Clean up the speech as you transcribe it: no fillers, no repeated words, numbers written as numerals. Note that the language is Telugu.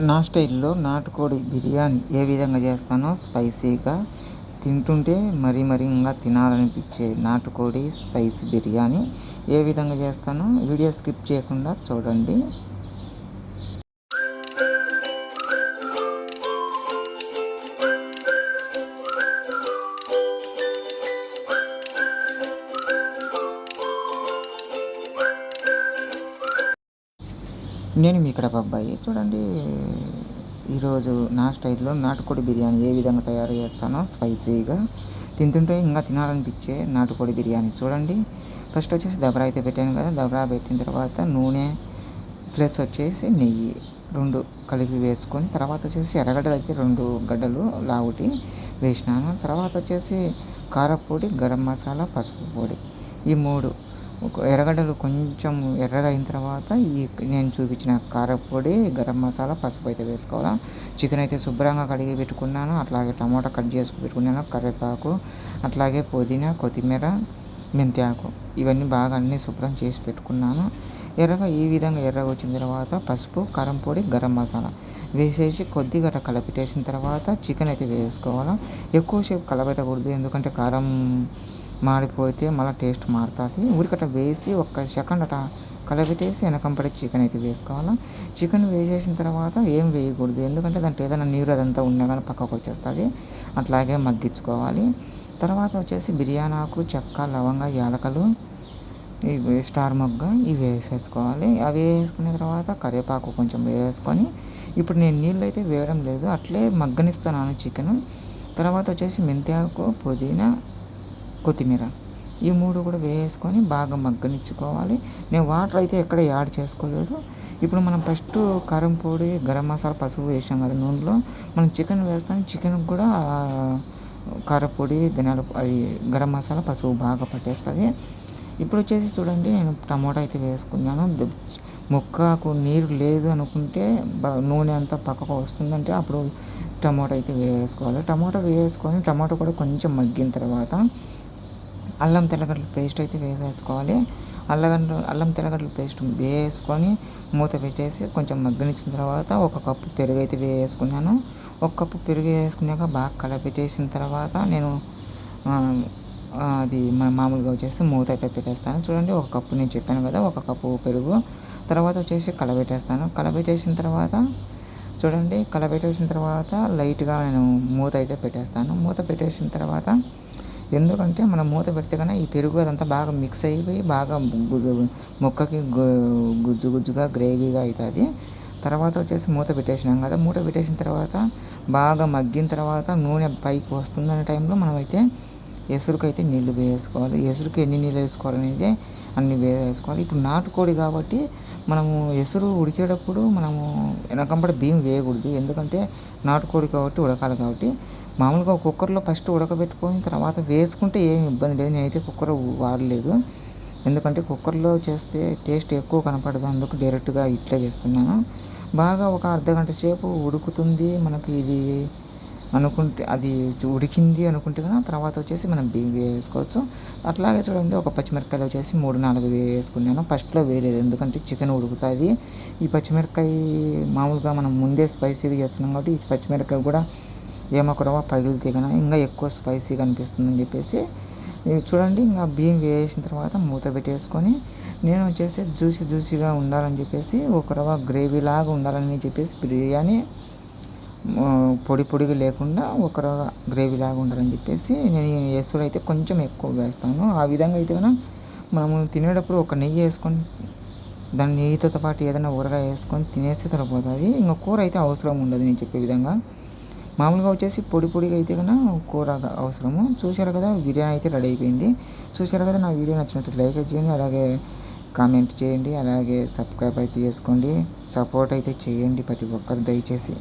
నా స్టైల్‌లో నాటుకోడి బిర్యానీ ఏ విధంగా చేస్తానో స్పైసీగా తింటుంటే మరీ ఇంగా తినాలనిపించే నాటుకోడి స్పైసీ బిర్యానీ ఏ విధంగా చేస్తానో వీడియో స్కిప్ చేయకుండా చూడండి. నేను మీ కడప అబ్బాయి. చూడండి, ఈరోజు నా స్టైల్‌లో నాటుకోడి బిర్యానీ ఏ విధంగా తయారు చేస్తానో స్పైసీగా తింటుంటే ఇంకా తినాలనిపించే నాటుకోడి బిర్యానీ చూడండి. ఫస్ట్ వచ్చేసి దబరా అయితే పెట్టాను కదా! దబరా పెట్టిన తర్వాత నూనె ప్లస్ వచ్చేసి నెయ్యి 2 కలిపి వేసుకొని, తర్వాత వచ్చేసి ఎర్రగడ్డలు అయితే 2 గడ్డలు లావుటి వేసినాను. తర్వాత వచ్చేసి కారప్పొడి, గరం మసాలా, పసుపు పొడి ఈ 3 ఎర్రగడ్డలు కొంచెం ఎర్రగా అయిన తర్వాత నేను చూపించిన కారప్పొడి, గరం మసాలా, పసుపు అయితే వేసుకోవాలా. చికెన్ అయితే శుభ్రంగా కడిగి పెట్టుకున్నాను. అట్లాగే టమాటా కట్ చేసి పెట్టుకున్నాను. కరివేపాకు, అట్లాగే పుదీనా, కొత్తిమీర, మెంతాకు ఇవన్నీ బాగా అన్నీ శుభ్రం చేసి పెట్టుకున్నాను. ఈ విధంగా ఎర్రగా వచ్చిన తర్వాత పసుపు, కారం పొడి, గరం మసాలా వేసేసి కొద్దిగా కలపెట్టేసిన తర్వాత చికెన్ అయితే వేసుకోవాలా. ఎక్కువసేపు కలపెట్టకూడదు, ఎందుకంటే కారం మాడిపోతే మళ్ళీ టేస్ట్ మారుతుంది. ఊరికట్ట వేసి ఒక్క సెకండ్ అట కలపెట్టేసి వెనకంపడి చికెన్ అయితే వేసుకోవాలా. చికెన్ వేసేసిన తర్వాత ఏం వేయకూడదు, ఎందుకంటే దాంట్లో ఏదైనా నీరు అదంతా ఉన్నా కానీ పక్కకు వచ్చేస్తుంది. అట్లాగే మగ్గించుకోవాలి. తర్వాత వచ్చేసి బిర్యానీ ఆకు, చెక్క, లవంగ, యాలకలు, ఇవి స్టార్ మొగ్గ ఇవి వేసేసుకోవాలి. అవి వేసుకున్న తర్వాత కరివేపాకు కొంచెం వేసుకొని, ఇప్పుడు నేను నీళ్ళు అయితే వేయడం లేదు, అట్లే మగ్గనిస్తున్నాను చికెను. తర్వాత వచ్చేసి మెంతాకు, పుదీనా, కొత్తిమీర ఈ 3 కూడా వేసుకొని బాగా మగ్గనిచ్చుకోవాలి. నేను వాటర్ అయితే ఎక్కడ యాడ్ చేసుకోలేదు. ఇప్పుడు మనం ఫస్ట్ కారం పొడి, గరం మసాలా, పసుపు వేసాం కదా నూనెలో, మనం చికెన్ వేస్తాం. చికెన్కి కూడా కారపొడి, ధనియాల అది గరం మసాలా, పసుపు బాగా పట్టేస్తుంది. ఇప్పుడు వచ్చేసి చూడండి, నేను టమోటా అయితే వేసుకున్నాను. ముక్కకు నీరు లేదు అనుకుంటే నూనె అంతా పక్కకు వస్తుందంటే అప్పుడు టమోటా అయితే వేసుకోవాలి. టమోటా వేసుకొని టమాటా కూడా కొంచెం మగ్గిన తర్వాత అల్లం తెల్లగడ్డల పేస్ట్ అయితే వేసేసుకోవాలి. అల్లం తెల్లగడ్డల పేస్ట్ వేసుకొని మూత పెట్టేసి కొంచెం మగ్గనిచ్చిన తర్వాత 1 కప్పు పెరుగు అయితే వేసుకున్నాను. 1 కప్పు పెరుగు వేసుకున్నాక బాగా కలపెట్టేసిన తర్వాత నేను అది మామూలుగా వచ్చేసి మూత అయితే పెట్టేస్తాను. చూడండి, 1 కప్పు నేను చెప్పాను కదా, 1 కప్పు పెరుగు. తర్వాత వచ్చేసి కలపెట్టేస్తాను. కలపెట్టేసిన తర్వాత చూడండి, కలపెట్టేసిన తర్వాత లైట్గా నేను మూత అయితే పెట్టేస్తాను. మూత పెట్టేసిన తర్వాత, ఎందుకంటే మనం మూత పెడితే కన్నా ఈ పెరుగు అదంతా బాగా మిక్స్ అయిపోయి బాగా ముక్కకి గుజ్జుగా గ్రేవీగా అవుతుంది. తర్వాత వచ్చేసి మూత పెట్టేసినాం కదా, మూత పెట్టేసిన తర్వాత బాగా మగ్గిన తర్వాత నూనె పైకి వస్తుందనే టైంలో మనమైతే ఎసురుకైతే నీళ్లు వేసుకోవాలి. ఎసురుకి ఎన్ని నీళ్ళు వేసుకోవాలనేది అన్ని వేసుకోవాలి. ఇప్పుడు నాటుకోడి కాబట్టి మనము ఎసురు ఉడికేటప్పుడు మనము వెనకంబడి బియ్యం వేయకూడదు, ఎందుకంటే నాటుకోడి కాబట్టి ఉడకాలి కాబట్టి. మామూలుగా కుక్కర్లో ఫస్ట్ ఉడకబెట్టుకొని తర్వాత వేసుకుంటే ఏమి ఇబ్బంది లేదు. నేనైతే కుక్కర్ వాడలేదు, ఎందుకంటే కుక్కర్లో చేస్తే టేస్ట్ ఎక్కువ కనపడదు, అందుకు డైరెక్ట్గా ఇట్లే చేస్తున్నాను. బాగా ఒక అర్ధగంట సేపు ఉడుకుతుంది మనకి ఇది అనుకుంటే, అది ఉడికింది అనుకుంటే కన్నా తర్వాత వచ్చేసి మనం బియ్యం వేసుకోవచ్చు. అట్లాగే చూడండి, ఒక పచ్చిమిరపకాయలు వచ్చేసి 3-4 వేసుకున్నాను. ఫస్ట్లో వేయలేదు, ఎందుకంటే చికెన్ ఉడుకుతుంది. ఈ పచ్చిమిరపకాయ మామూలుగా మనం ముందే స్పైసీగా చేస్తున్నాం కాబట్టి ఈ పచ్చిమిరపకాయ కూడా ఏమొకరవ పగిలితే కన్నా ఇంకా ఎక్కువ స్పైసీగా అనిపిస్తుందని చెప్పేసి చూడండి, ఇంకా బియ్యం వేసిన తర్వాత మూత పెట్టేసుకొని, నేను వచ్చేసి జ్యూసీగా ఉండాలని చెప్పేసి, ఒక రవ్వ గ్రేవీ లాగా ఉండాలని చెప్పేసి బిర్యానీ పొడిగా లేకుండా ఒక రవ్వ గ్రేవీ లాగా ఉండాలని చెప్పేసి నేను ఎసురు అయితే కొంచెం ఎక్కువ వేస్తాను. ఆ విధంగా అయితే కన్నా మనము తినేటప్పుడు ఒక నెయ్యి వేసుకొని దాన్ని నెయ్యితో పాటు ఏదైనా ఊరగాయ వేసుకొని తినేస్తే సరిపోతుంది. ఇంకా కూర అయితే అవసరం ఉండదు నేను చెప్పే విధంగా. మామూలుగా వచ్చేసి పొడిగా అయితే కన్నా కూర అవసరము. చూశారు కదా, బిర్యానీ అయితే రెడీ అయిపోయింది. చూశారు కదా, నా వీడియో నచ్చినట్టు లైక్ చేయండి, అలాగే కామెంట్ చేయండి, అలాగే సబ్స్క్రైబ్ అయితే చేసుకోండి. సపోర్ట్ అయితే చేయండి ప్రతి ఒక్కరు దయచేసి.